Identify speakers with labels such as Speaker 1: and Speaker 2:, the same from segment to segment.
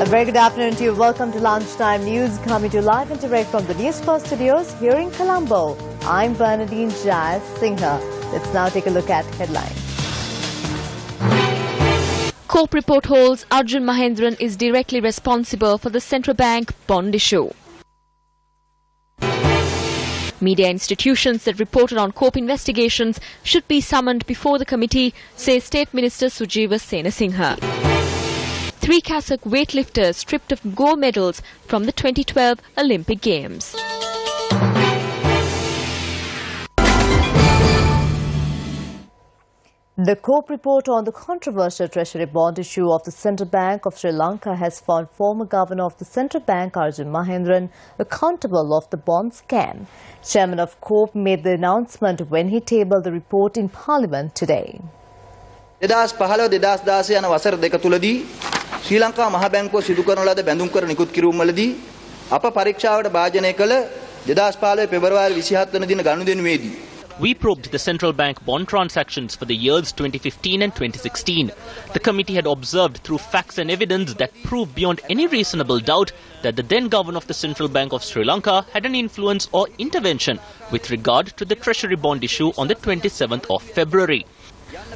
Speaker 1: very good afternoon to you. Welcome to Lunchtime News, coming to you live and direct from the Newsfirst studios here in Colombo. I'm Bernadine Jai Singha. Let's now take a look at headlines.
Speaker 2: COPE report holds Arjun Mahendran is directly responsible for the central bank bond issue. Media institutions that reported on COPE investigations should be summoned before the committee, says State Minister Sujiva Senasinghe. 3 Kazakh weightlifters stripped of gold medals from the 2012 Olympic Games.
Speaker 1: The COPE report on the controversial treasury bond issue of the Central Bank of Sri Lanka has found former Governor of the Central Bank Arjun Mahendran accountable of the bond scam. Chairman of COPE made the announcement when he tabled the report in Parliament today.
Speaker 3: 2015-2016 යන වසර දෙක තුලදී ශ්‍රී ලංකා මහ බැංකුව සිදු කරන ලද බැඳුම් කර නිකුත් කිරීමවලදී අප පරීක්ෂාවට භාජනය කළ 2015 පෙබරවාරි 27 වන දින ගනුදෙනුවේදී
Speaker 4: We probed the central bank bond transactions for the years 2015 and 2016. The committee had observed through facts and evidence that proved beyond any reasonable doubt that the then governor of the Central Bank of Sri Lanka had an influence or intervention with regard to the treasury bond issue on the 27th of February.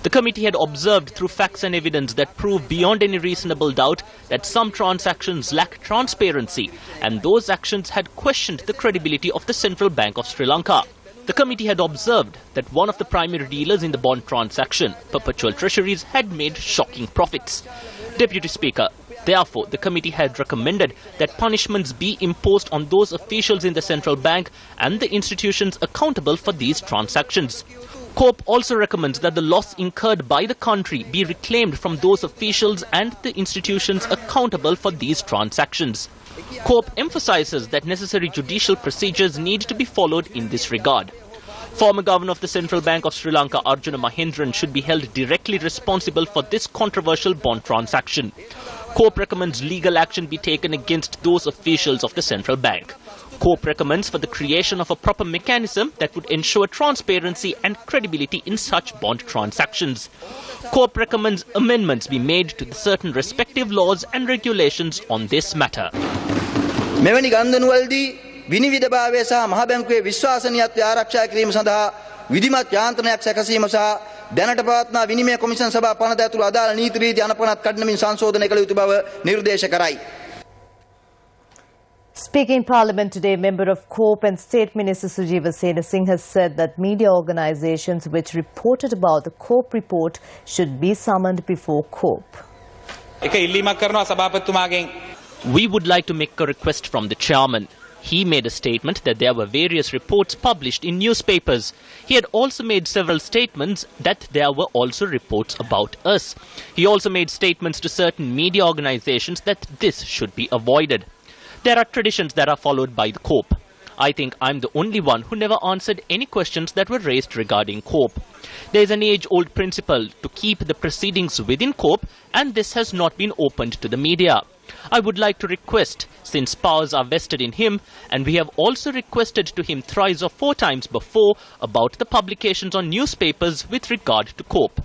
Speaker 4: The committee had observed through facts and evidence that proved beyond any reasonable doubt that some transactions lack transparency, and those actions had questioned the credibility of the Central Bank of Sri Lanka. The committee had observed that one of the primary dealers in the bond transaction, Perpetual Treasuries, had made shocking profits. Deputy Speaker, therefore, the committee had recommended that punishments be imposed on those officials in the central bank and the institutions accountable for these transactions. COPE also recommends that the loss incurred by the country be reclaimed from those officials and the institutions accountable for these transactions. COPE emphasizes that necessary judicial procedures need to be followed in this regard. Former Governor of the Central Bank of Sri Lanka, Arjun Mahendran, should be held directly responsible for this controversial bond transaction. COPE recommends legal action be taken against those officials of the central bank. COPE recommends for the creation of a proper mechanism that would ensure transparency and credibility in such bond transactions. COPE recommends amendments be made to the certain respective laws and regulations on this matter.
Speaker 3: මෙවැනි ගනුදෙනුවලදී විනිවිදභාවය සහ මහ බැංකුවේ විශ්වාසනීයත්වය ආරක්ෂා කිරීම සඳහා විධිමත් යාන්ත්‍රණයක් සැකසීම සහ දැනට පවත්නා විනිමය කොමිෂන් සභා පනත ඇතුළු අදාළ නීති රීති අනපනත් කඩනමින් සංශෝධනය කළ යුතු බව නිර්දේශ කරයි.
Speaker 1: Speaking in Parliament today, member of COPE and State Minister Sujiva Senasinghe has said that media organizations which reported about the COPE report should be summoned before COPE.
Speaker 4: We would like to make a request from the chairman. He made a statement that there were various reports published in newspapers. He had also made several statements that there were also reports about us. He also made statements to certain media organizations that this should be avoided. There are traditions that are followed by the COPE. I think I'm the only one who never answered any questions that were raised regarding COPE. There is an age-old principle to keep the proceedings within COPE, and this has not been opened to the media. I would like to request, since powers are vested in him, and we have also requested to him thrice or 4 times before about the publications on newspapers with regard to COPE.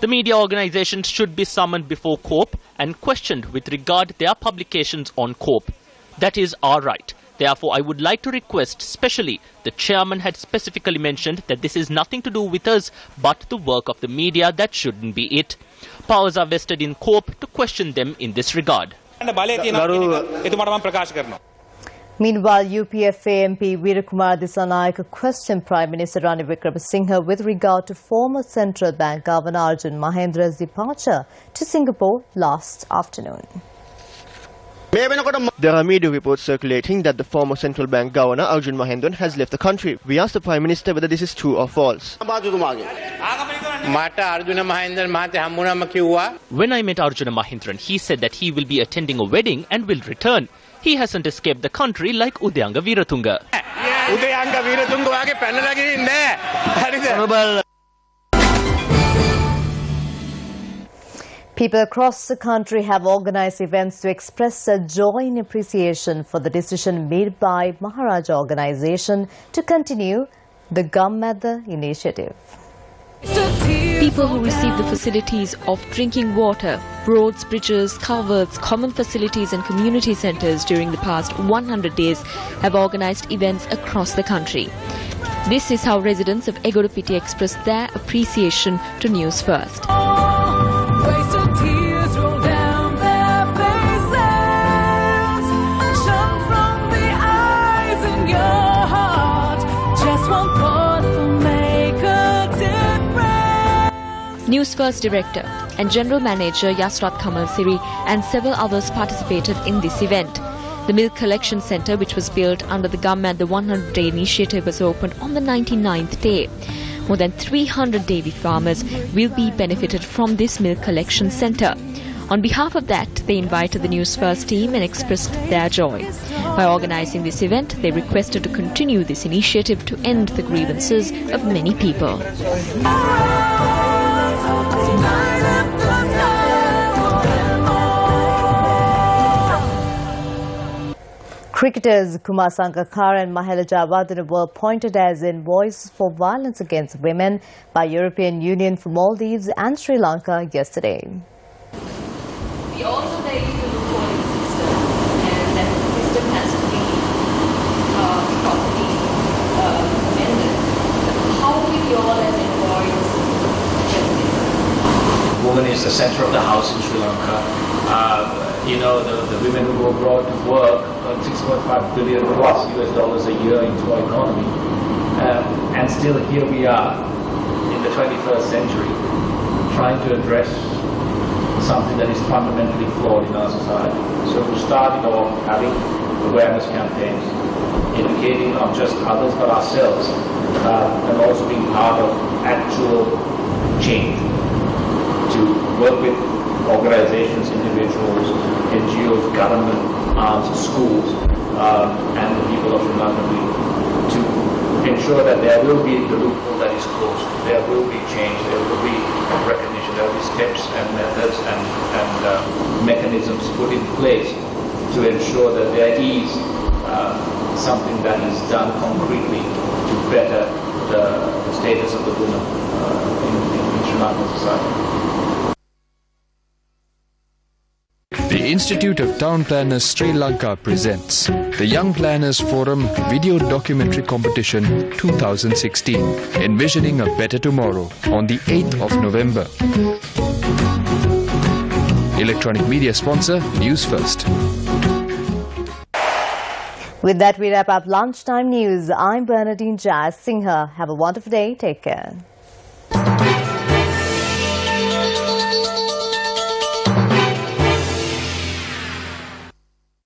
Speaker 4: The media organizations should be summoned before COPE and questioned with regard their publications on COPE. That is our right. Therefore, I would like to request, specially, the chairman had specifically mentioned that this is nothing to do with us, but the work of the media. That shouldn't be it. Powers are vested in COPE to question them in this regard.
Speaker 1: Meanwhile, UPFA MP Veerakumar Dissanayake questioned Prime Minister Ranil Wickremesinghe with regard to former Central Bank Governor Arjun Mahendra's departure to Singapore last afternoon.
Speaker 5: There are media reports circulating that the former central bank governor Arjun Mahendran has left the country. We asked the Prime Minister whether this is true or false.
Speaker 4: When I met Arjun Mahendran, he said that he will be attending a wedding and will return. He hasn't escaped the country like Udayanga Veeratunga.
Speaker 1: People across the country have organized events to express their joy and appreciation for the decision made by Maharaja organization to continue the Gam Matha initiative.
Speaker 2: People who receive the facilities of drinking water, roads, bridges, culverts, common facilities and community centres during the past 100 days have organised events across the country. This is how residents of Egorapiti expressed their appreciation to News First. News First Director and General Manager Yasrat Kamal Siri and several others participated in this event. The milk collection centre, which was built under the government, the 100-day initiative, was opened on the 99th day. More than 300 dairy farmers will be benefited from this milk collection centre. On behalf of that, they invited the News First team and expressed their joy. By organising this event, they requested to continue this initiative to end the grievances of many people.
Speaker 1: Cricketers Kumar Sangakkara and Mahela Jayawardene were appointed as envoys for violence against women by European Union for Maldives and Sri Lanka yesterday.
Speaker 2: We all know there is a reporting system, and that system has to be properly amended. How will you all as envoys get this?
Speaker 6: Woman is the center of the house in Sri Lanka. The women who go abroad to work earn $6.5 billion plus US dollars a year into our economy. And still here we are in the 21st century trying to address something that is fundamentally flawed in our society. So we started off having awareness campaigns, educating not just others but ourselves, and also being part of actual change to work with organizations, individuals, NGOs, government, arms, schools, and the people of Sri Lanka to ensure that there will be the loophole that is closed, there will be change, there will be recognition, there will be steps and methods and mechanisms put in place to ensure that there is something that is done concretely to better the status of the woman in Sri Lankan society.
Speaker 7: The Institute of Town Planners Sri Lanka presents the Young Planners Forum Video Documentary Competition 2016, Envisioning a Better Tomorrow, on the 8th of November. Electronic media sponsor, News First.
Speaker 1: With that, we wrap up Lunchtime News. I'm Bernadine Jazz Singha. Have a wonderful day. Take care.